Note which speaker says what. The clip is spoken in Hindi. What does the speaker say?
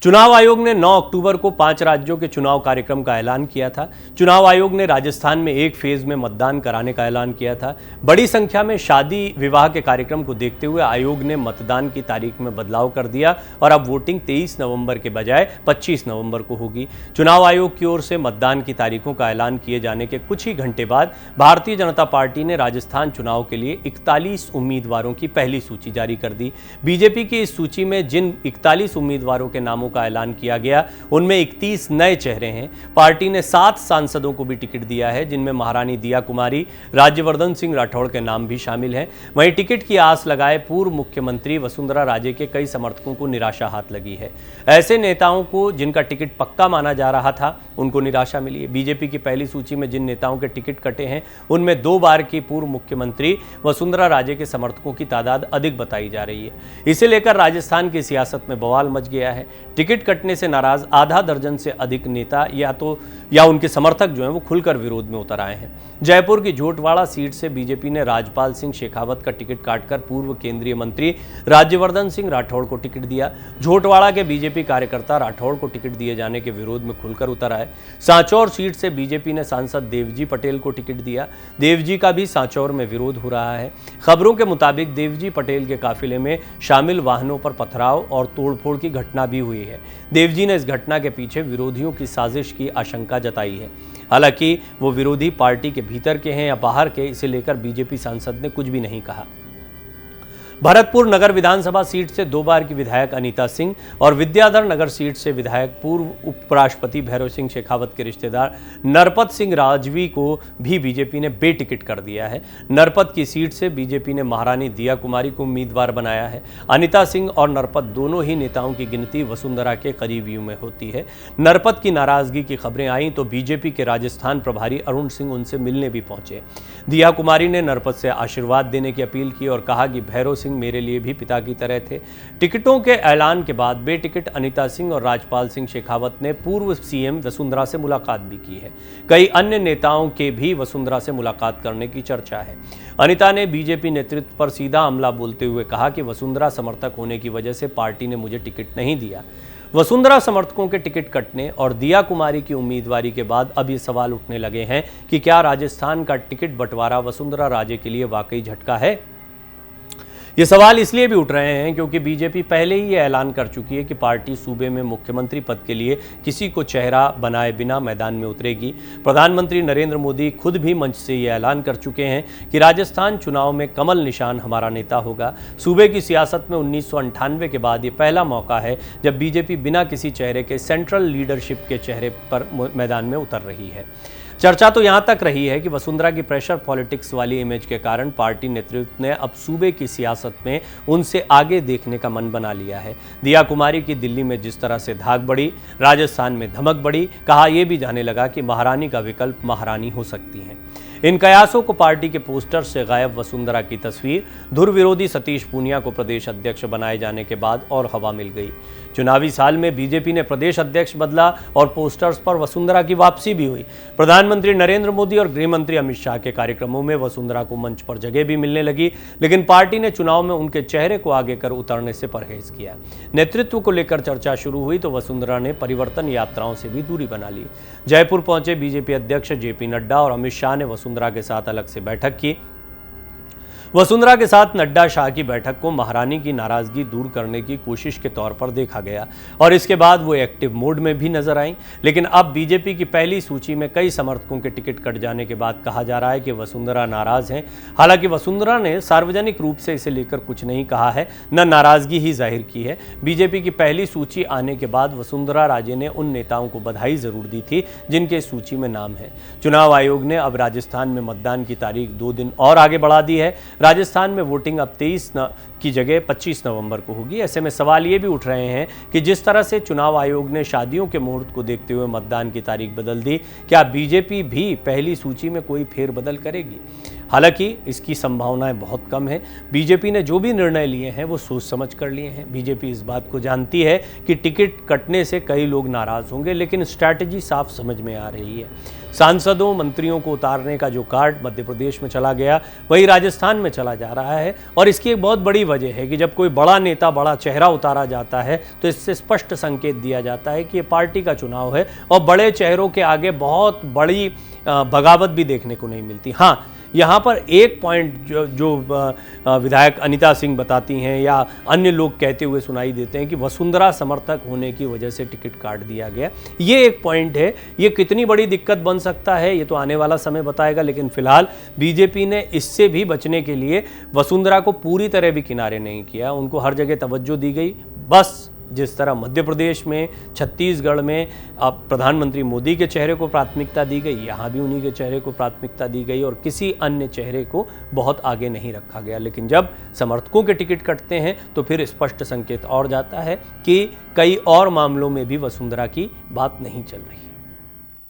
Speaker 1: चुनाव आयोग ने 9 अक्टूबर को 5 राज्यों के चुनाव कार्यक्रम का ऐलान किया था। चुनाव आयोग ने राजस्थान में एक फेज में मतदान कराने का ऐलान किया था। बड़ी संख्या में शादी विवाह के कार्यक्रम को देखते हुए आयोग ने मतदान की तारीख में बदलाव कर दिया और अब वोटिंग 23 नवंबर के बजाय 25 नवंबर को होगी। चुनाव आयोग की ओर से मतदान की तारीखों का ऐलान किए जाने के कुछ ही घंटे बाद भारतीय जनता पार्टी ने राजस्थान चुनाव के लिए 41 उम्मीदवारों की पहली सूची जारी कर दी। बीजेपी की इस सूची में जिन 41 उम्मीदवारों के नामों का ऐलान किया गया उनमें 31 नए चेहरे हैं। पार्टी ने 7 सांसदों को भी टिकट दिया है, जिनमें महारानी दिया कुमारी, राज्यवर्धन सिंह राठौड़ के नाम भी शामिल हैं। वहीं टिकट की आस लगाए पूर्व मुख्यमंत्री वसुंधरा राजे के कई समर्थकों को निराशा हाथ लगी है। ऐसे नेताओं को जिनका टिकट पक्का माना जा रहा था उनको निराशा मिली है। बीजेपी की पहली सूची में जिन नेताओं के टिकट कटे हैं उनमें 2 बार की पूर्व मुख्यमंत्री वसुंधरा राजे के समर्थकों की तादाद अधिक बताई जा रही है। इसे लेकर राजस्थान की सियासत में बवाल मच गया है। टिकट कटने से नाराज आधा दर्जन से अधिक नेता या उनके समर्थक जो हैं वो खुलकर विरोध में उतर आए हैं। जयपुर की झोटवाड़ा सीट से बीजेपी ने राजपाल सिंह शेखावत का टिकट काटकर पूर्व केंद्रीय मंत्री राज्यवर्धन सिंह राठौड़ को टिकट दिया। झोटवाड़ा के बीजेपी कार्यकर्ता राठौड़ को टिकट दिए जाने के विरोध में खुलकर उतर आए। सांचौर सीट से बीजेपी ने सांसद देवजी पटेल को टिकट दिया। देवजी का भी सांचौर में विरोध हो रहा है। खबरों के मुताबिक देवजी पटेल के काफिले में शामिल वाहनों पर पथराव और तोड़फोड़ की घटना भी हुई है। देवजी ने इस घटना के पीछे विरोधियों की साजिश की आशंका जताई है। हालांकि वो विरोधी पार्टी के भीतर के हैं या बाहर के, इसे लेकर बीजेपी सांसद ने कुछ भी नहीं कहा। भरतपुर नगर विधानसभा सीट से 2 बार की विधायक अनीता सिंह और विद्याधर नगर सीट से विधायक पूर्व उपराष्ट्रपति भैरव सिंह शेखावत के रिश्तेदार नरपत सिंह राजवी को भी बीजेपी ने बेटिकट कर दिया है। नरपत की सीट से बीजेपी ने महारानी दिया कुमारी को उम्मीदवार बनाया है। अनीता सिंह और नरपत दोनों ही नेताओं की गिनती वसुंधरा के करीबियों में होती है। नरपत की नाराजगी की खबरें आईं तो बीजेपी के राजस्थान प्रभारी अरुण सिंह उनसे मिलने भी पहुंचे। दिया कुमारी ने नरपत से आशीर्वाद देने की अपील की और कहा कि भैरव सिंह मेरे लिए भी पिता की तरह थे। टिकटों के ऐलान के बाद बेटिकट अनीता सिंह और राजपाल सिंह शेखावत ने पूर्व सीएम वसुंधरा से मुलाकात भी की है। कई अन्य नेताओं के भी वसुंधरा से मुलाकात करने की चर्चा है। अनीता ने बीजेपी नेतृत्व पर सीधा हमला बोलते हुए कहा कि वसुंधरा समर्थक होने की वजह से पार्टी ने मुझे टिकट नहीं दिया। वसुंधरा समर्थकों के टिकट कटने और दिया कुमारी की उम्मीदवारी के बाद अब ये सवाल उठने लगे हैं कि क्या राजस्थान का टिकट बंटवारा वसुंधरा राजे के लिए वाकई झटका है। ये सवाल इसलिए भी उठ रहे हैं क्योंकि बीजेपी पहले ही ये ऐलान कर चुकी है कि पार्टी सूबे में मुख्यमंत्री पद के लिए किसी को चेहरा बनाए बिना मैदान में उतरेगी। प्रधानमंत्री नरेंद्र मोदी खुद भी मंच से ये ऐलान कर चुके हैं कि राजस्थान चुनाव में कमल निशान हमारा नेता होगा। सूबे की सियासत में 1998 के बाद ये पहला मौका है जब बीजेपी बिना किसी चेहरे के सेंट्रल लीडरशिप के चेहरे पर मैदान में उतर रही है। चर्चा तो यहां तक रही है कि वसुंधरा की प्रेशर पॉलिटिक्स वाली इमेज के कारण पार्टी नेतृत्व ने अब सूबे की सियासत में उनसे आगे देखने का मन बना लिया है। दिया कुमारी की दिल्ली में जिस तरह से धाक बढ़ी, राजस्थान में धमक बढ़ी, कहा यह भी जाने लगा कि महारानी का विकल्प महारानी हो सकती हैं। इन कयासों को पार्टी के पोस्टर से गायब वसुंधरा की तस्वीर, धुर विरोधी सतीश पूनिया को प्रदेश अध्यक्ष बनाए जाने के बाद और हवा मिल गई। चुनावी साल में बीजेपी ने प्रदेश अध्यक्ष बदला और पोस्टर्स पर वसुंधरा की वापसी भी हुई। प्रधानमंत्री नरेंद्र मोदी और गृह मंत्री अमित शाह के कार्यक्रमों में वसुंधरा को मंच पर जगह भी मिलने लगी, लेकिन पार्टी ने चुनाव में उनके चेहरे को आगे कर उतरने से परहेज किया। नेतृत्व को लेकर चर्चा शुरू हुई तो वसुंधरा ने परिवर्तन यात्राओं से भी दूरी बना ली। जयपुर पहुंचे बीजेपी अध्यक्ष जेपी नड्डा और अमित शाह ने वसुंधरा के साथ अलग से बैठक की। वसुंधरा के साथ नड्डा शाह की बैठक को महारानी की नाराजगी दूर करने की कोशिश के तौर पर देखा गया और इसके बाद वो एक्टिव मोड में भी नजर आईं। लेकिन अब बीजेपी की पहली सूची में कई समर्थकों के टिकट कट जाने के बाद कहा जा रहा है कि वसुंधरा नाराज हैं। हालांकि वसुंधरा ने सार्वजनिक रूप से इसे लेकर कुछ नहीं कहा है, न नाराजगी ही जाहिर की है। बीजेपी की पहली सूची आने के बाद वसुंधरा राजे ने उन नेताओं को बधाई जरूर दी थी जिनके सूची में नाम है। चुनाव आयोग ने अब राजस्थान में मतदान की तारीख 2 दिन और आगे बढ़ा दी है। राजस्थान में वोटिंग अब 23 की जगह 25 नवंबर को होगी। ऐसे में सवाल ये भी उठ रहे हैं कि जिस तरह से चुनाव आयोग ने शादियों के मुहूर्त को देखते हुए मतदान की तारीख बदल दी, क्या बीजेपी भी पहली सूची में कोई फेरबदल करेगी। हालांकि इसकी संभावनाएं बहुत कम है। बीजेपी ने जो भी निर्णय लिए हैं वो सोच समझ कर लिए हैं। बीजेपी इस बात को जानती है कि टिकट कटने से कई लोग नाराज होंगे, लेकिन स्ट्रैटेजी साफ समझ में आ रही है। सांसदों मंत्रियों को उतारने का जो कार्ड मध्य प्रदेश में चला गया वही राजस्थान में चला जा रहा है। और इसकी एक बहुत बड़ी वजह है कि जब कोई बड़ा नेता, बड़ा चेहरा उतारा जाता है तो इससे स्पष्ट संकेत दिया जाता है कि ये पार्टी का चुनाव है और बड़े चेहरों के आगे बहुत बड़ी बगावत भी देखने को नहीं मिलती। हाँ, यहाँ पर एक पॉइंट जो विधायक अनीता सिंह बताती हैं या अन्य लोग कहते हुए सुनाई देते हैं कि वसुंधरा समर्थक होने की वजह से टिकट काट दिया गया। ये एक पॉइंट है। ये कितनी बड़ी दिक्कत बन सकता है ये तो आने वाला समय बताएगा, लेकिन फिलहाल बीजेपी ने इससे भी बचने के लिए वसुंधरा को पूरी तरह भी किनारे नहीं किया। उनको हर जगह तवज्जो दी गई। बस जिस तरह मध्य प्रदेश में, छत्तीसगढ़ में अब प्रधानमंत्री मोदी के चेहरे को प्राथमिकता दी गई, यहाँ भी उन्हीं के चेहरे को प्राथमिकता दी गई और किसी अन्य चेहरे को बहुत आगे नहीं रखा गया। लेकिन जब समर्थकों के टिकट कटते हैं तो फिर स्पष्ट संकेत और जाता है कि कई और मामलों में भी वसुंधरा की बात नहीं चल रही।